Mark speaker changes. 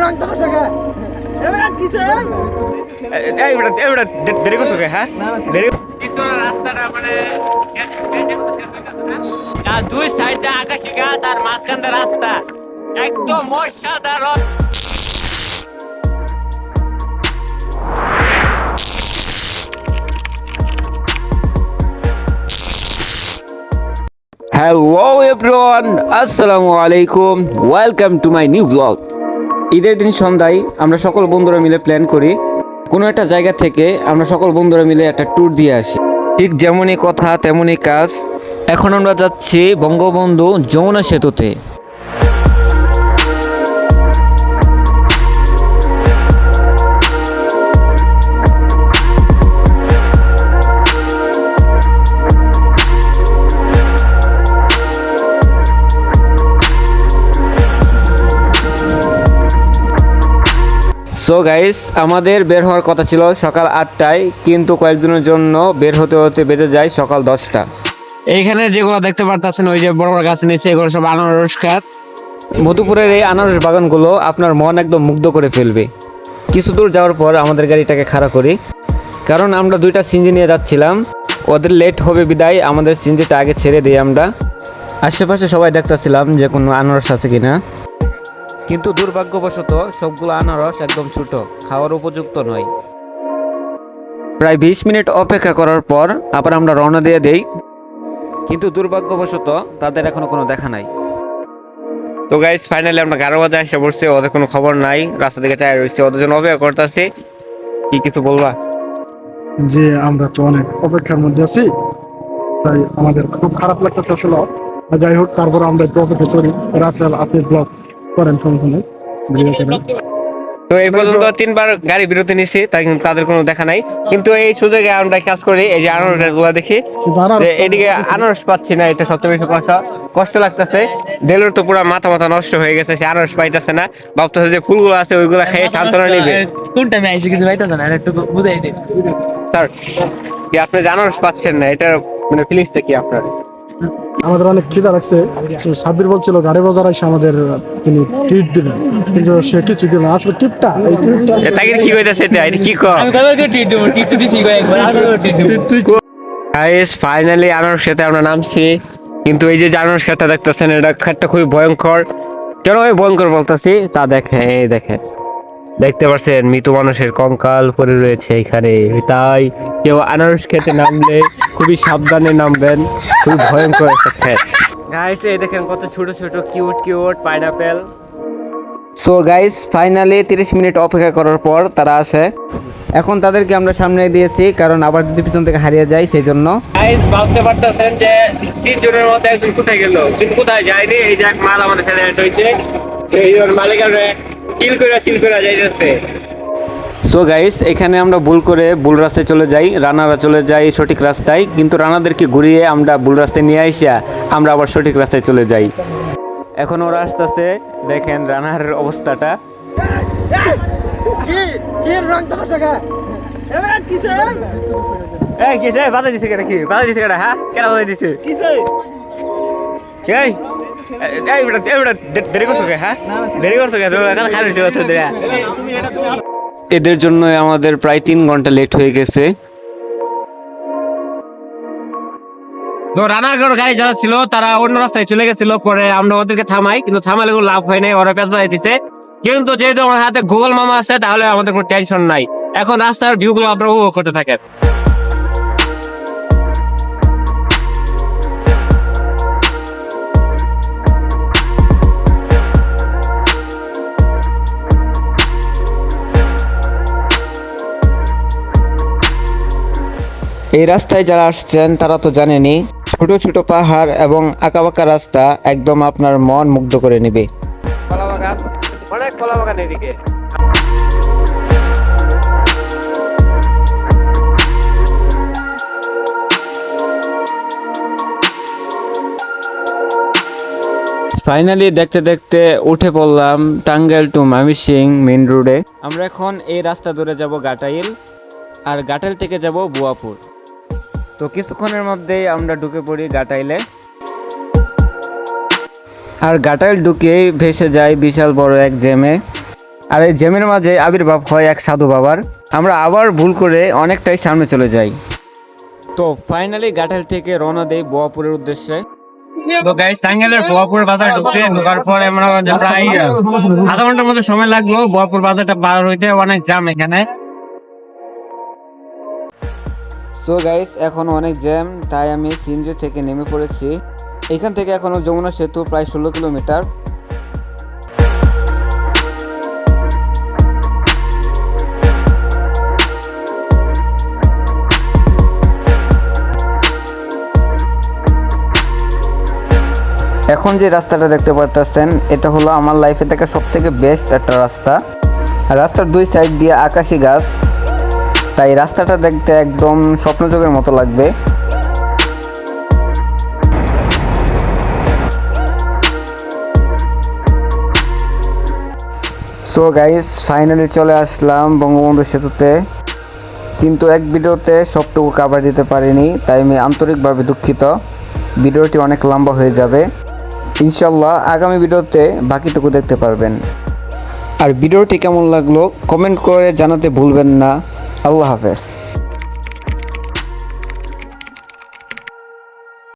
Speaker 1: রং তামাশা কে এবার কিসে এই বড় দেরি করছো কে হ্যাঁ দেরি
Speaker 2: ভিতরের রাস্তাটা মানে আর দুই সাইডে আকাশি গাছ আর মাঝখানটা রাস্তা একদম অসাধারণ।
Speaker 3: হ্যালো এভরিওয়ান, আসসালামু আলাইকুম, welcome to my new blog. ঈদের দিন সন্ধ্যায় আমরা সকল বন্ধুরা মিলে প্ল্যান করি কোনো একটা জায়গা থেকে আমরা সকল বন্ধুরা মিলে একটা ট্যুর দিয়ে আসি। ঠিক যেমনই কথা তেমনই কাজ। এখন আমরা যাচ্ছি বঙ্গবন্ধু যমুনা সেতুতে। সো গাইস, আমাদের বের হওয়ার কথা ছিল সকাল 8টায়, কিন্তু কয়েকদিনের জন্য বের হতে হতে বেজে যায় সকাল 10টা।
Speaker 2: এইখানে যেগুলো দেখতে পারতেছেন ওই যে বড় বড় গাছ নিচে এগুলো সব আনারস খাত।
Speaker 3: মধুপুরের এই আনারস বাগানগুলো আপনার মন একদম মুগ্ধ করে ফেলবে। কিছু দূর যাওয়ার পর আমাদের গাড়িটাকে খাড়া করি, কারণ আমরা দুইটা সিনজি নিয়ে যাচ্ছিলাম। ওদের লেট হবে বিদায় আমাদের সিনজিটা আগে ছেড়ে দিই আমরা। আশেপাশে সবাই দেখতেছিলাম যে কোনো আনারস আছে কিনা, কিন্তু দুর্ভাগ্যবশত সবগুলো আনারস একদম ছোট, খাওয়ার উপযুক্ত নয়। প্রায় 20 মিনিট অপেক্ষা করার পর আবার আমরা রওনা দিয়ে দেই, কিন্তু দুর্ভাগ্যবশত তাদের এখনো কোনো দেখা নাই। তো গাইস, ফাইনালি আমরা 11 বাজে এসে পড়ছি, ওদের কোনো খবর নাই। রাস্তা থেকে চাই রয়েছে, ওদের জন্য অপেক্ষা করতেছি। কি কিছু বলবা?
Speaker 4: যে আমরা তো অনেক অপেক্ষার মধ্যে আছি, তাই আমাদের খুব খারাপ লাগতেছে আসলে। যাই হোক, তারপর আমরা একটু অপেক্ষা করি। রাসেল আপনি ব্লগ করেন সম্পূর্ণ ভিডিও করেন।
Speaker 3: তো এই পর্যন্ত 3বার গাড়ি বিরতি নিছি, তাই কিন্তু তাদের কোনো দেখা নাই। কিন্তু এই সুযোগে আমরা কাজ করি, এই যে আনারস গুলা দেখি, এদিকে আনারস পাচ্ছি না, এটা সবচেয়ে বেশি কষ্ট লাগতেছে। দেলোর তো পুরো মাথা নষ্ট হয়ে গেছে, সে আনারস পাইতেছে না, ভাবতেছে যে ফুলগুলো আছে ওইগুলা খেয়ে সান্ত্বনা নিবে।
Speaker 2: কোন টাইমে আইছে কিছু পাইতাছ না, একটু বুঝাই দিন
Speaker 3: স্যার, কি আপনি যে আনারস পাচ্ছেন না, এটা মানে ফিলিংসটা কি আপনার?
Speaker 4: আমাদের অনেক খিদা লাগছে। সাব্বির বলছিল গাড়ি বাজার এসে আমাদের তিনি ট্রিট দিবেন, কিন্তু সে কিছু দিল না। আসলে টিপটা এই টিপটা
Speaker 3: তাকে কি কইতাছে এটা? এটা কি কর?
Speaker 2: আমি কবে টিট দেব, টিট তো দিছি একবার আর টিট দেব।
Speaker 3: গাইস, ফাইনালি আনারস খেতে আমরা নামছি, কিন্তু এই যে আনারস খেতে দেখতেছেন, এটা খেতটা খুবই ভয়ঙ্কর। কেন আমি ভয়ঙ্কর বলতেছি তা দেখেন, এই দেখেন, দেখতে পাচ্ছেন মৃত মানুষের কঙ্কাল পড়ে রয়েছে এখানে। তাই কেউ আনারস খেতে নামলে খুবই সাবধানে নামবেন, খুবই ভয়ঙ্কর একটা ক্ষেত। গাইস, এই দেখেন কত ছোট ছোট cute pineapple. So guys, finally 30 minute অপেক্ষা করার পর তারা আসে। এখন তাদেরকে আমরা সামনে দিয়েছি, কারণ আবার যদি পিছন থেকে হারিয়ে যায় সেই জন্য।
Speaker 2: গাইস, ভাবতে পারতেছেন যে 3 জনের মধ্যে একজন কোথায় গেল, কিন্তু কোথায় যায়নি। এই যে এক মাল আমাদের সাথে অ্যাড হয়েছে, এই মালিকের চিল করে যাইতেছে।
Speaker 3: সো গাইস, এখানে আমরা ভুল রাস্তায় চলে যাই, রানারা চলে যাই সঠিক রাস্তায়, কিন্তু রানাদেরকে ঘুরিয়ে আমরা ভুল রাস্তায় নিয়ে আইসা আমরা আবার সঠিক রাস্তায় চলে যাই। এখন ওরা আসতেছে, দেখেন রানার অবস্থাটা।
Speaker 1: কি রং তামাশা কে এবার কিসে
Speaker 3: এই কিসে বাধা দিছে কেন? কি বাধা দিছে কেন? হ্যাঁ, কেন বাধা দিছে?
Speaker 1: কিসে
Speaker 3: এই এই বেটা দেরি করছো কে? হ্যাঁ, দেরি করছো কে? তোমরা খারাপ হইছে কথা দেয়া।
Speaker 1: তুমি এটা তুমি
Speaker 3: এদের জন্য আমাদের প্রায় 3 ঘন্টা লেট হয়ে গেছে।
Speaker 2: তো রানাঘর গাড়ি যারা ছিল তারা অন্য রাস্তায় চলে গেছিল, পরে আমরা ওদেরকে থামাই, কিন্তু থামালে কোনো লাভ হয় নাই, ওরা পেঁচা দিতেছে। কিন্তু যেহেতু আমার হাতে গুগল মামা আছে, তাহলে আমাদের কোনো টেনশন নাই। এখন রাস্তার ভিউ গুলো আপনারা উপভোগ করতে থাকেন।
Speaker 3: এই রাস্তায় যারা আসছেন তারা তো জানেনই, ছোট ছোট পাহাড় এবং আঁকাবাঁকা রাস্তা একদম আপনার মন মুগ্ধ করে নেবে।
Speaker 2: অনেক কলা বাগান এদিকে।
Speaker 3: ফাইনালি দেখতে দেখতে উঠে পড়লাম টাঙ্গাইল টু ময়মনসিংহ মেইন রোডে। আমরা এখন এই রাস্তা ধরে যাব ঘাটাইল, আর ঘাটাইল থেকে যাব বুয়াপুর। তো কিছুক্ষণের মধ্যেই আমরা ঢুকে পড়ি ঘাটাইলে। আর ঘাটাইল ঢুকেই ভেসে যায় বিশাল বড় এক জ্যামে। আর এই জ্যামের মাঝে আবির্ভাব হয় এক সাধু বাবার। আমরা আবার ভুল করে অনেকটাই সামনে চলে যাই। তো ফাইনালি গাটাল থেকে রওনা দেই বোয়াপুরের উদ্দেশ্যে।
Speaker 2: তো গাইস টাঙ্গাইলের বোয়াপুর বাজার ঢোকার পরে মনে করেন যে প্রায় আধা ঘন্টার মতো সময় লাগলো বোয়াপুর বাজারটা পার হইতে, অনেক জ্যাম এখানে।
Speaker 3: সো গাইস এখন অনেক জ্যাম, তাই আমি সিএনজি থেকে নেমে পড়েছি। এখান থেকে এখনো যমুনা সেতু প্রায় 16 কিলোমিটার। এখন যে রাস্তাটা দেখতে পাচ্ছেন এটা হলো আমার লাইফে থেকে সবথেকে বেস্ট একটা রাস্তা। রাস্তার দুই সাইড দিয়ে আকাশি গাছ, তাই রাস্তাটা দেখতে একদম স্বপ্নযোগের মতো লাগবে। সো গাইস ফাইনালি চলে আসলাম বঙ্গবন্ধু সেতুতে, কিন্তু এক ভিডিওতে সবটুকু কভার দিতে পারিনি, তাই আমি আন্তরিকভাবে দুঃখিত। ভিডিওটি অনেক লম্বা হয়ে যাবে, ইনশাল্লাহ আগামী ভিডিওতে বাকিটুকু দেখতে পারবেন। আর ভিডিওটি কেমন লাগলো কমেন্ট করে জানাতে ভুলবেন না। আল্লাহ হাফেজ।